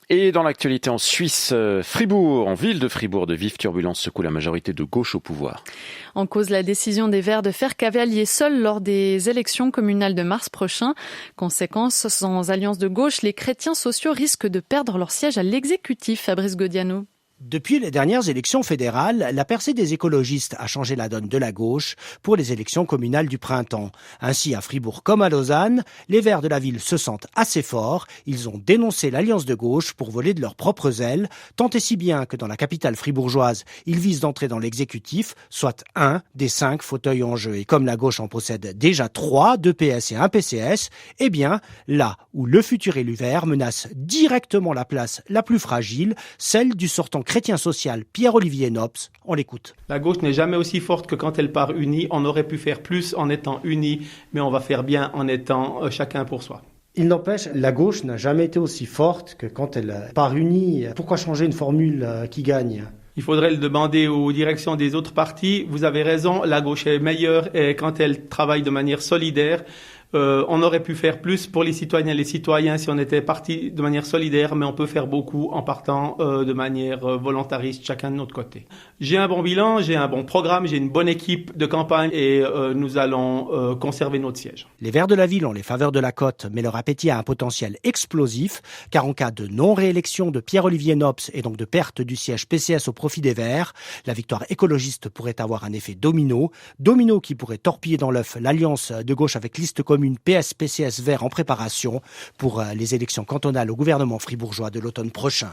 Et dans l'actualité en Suisse, Fribourg, en ville de Fribourg, de vives turbulences secouent la majorité de gauche au pouvoir. En cause, la décision des Verts de faire cavalier seul lors des élections communales de mars prochain. Conséquence, sans alliance de gauche, les chrétiens sociaux risquent de perdre leur siège à l'exécutif. Fabrice Godiano. Depuis les dernières élections fédérales, la percée des écologistes a changé la donne de la gauche pour les élections communales du printemps. Ainsi, à Fribourg comme à Lausanne, les Verts de la ville se sentent assez forts. Ils ont dénoncé l'alliance de gauche pour voler de leurs propres ailes, tant et si bien que dans la capitale fribourgeoise, ils visent d'entrer dans l'exécutif, soit un des 5 fauteuils en jeu. Et comme la gauche en possède déjà 3, 2 PS et 1 PCS, eh bien, là où le futur élu vert menace directement la place la plus fragile, celle du sortant chrétien social Pierre-Olivier Nopes, on l'écoute. La gauche n'est jamais aussi forte que quand elle part unie. On aurait pu faire plus en étant unis, mais on va faire bien en étant chacun pour soi. Il n'empêche, la gauche n'a jamais été aussi forte que quand elle part unie. Pourquoi changer une formule qui gagne ? Il faudrait le demander aux directions des autres partis. Vous avez raison, la gauche est meilleure et quand elle travaille de manière solidaire. On aurait pu faire plus pour les citoyennes et les citoyens si on était parti de manière solidaire, mais on peut faire beaucoup en partant de manière volontariste, chacun de notre côté. J'ai un bon bilan, j'ai un bon programme, j'ai une bonne équipe de campagne et nous allons conserver notre siège. Les Verts de la ville ont les faveurs de la cote, mais leur appétit a un potentiel explosif, car en cas de non-réélection de Pierre-Olivier Nopes et donc de perte du siège PCS au profit des Verts, la victoire écologiste pourrait avoir un effet domino qui pourrait torpiller dans l'œuf l'alliance de gauche avec liste commune PS-PCS Vert en préparation pour les élections cantonales au gouvernement fribourgeois de l'automne prochain.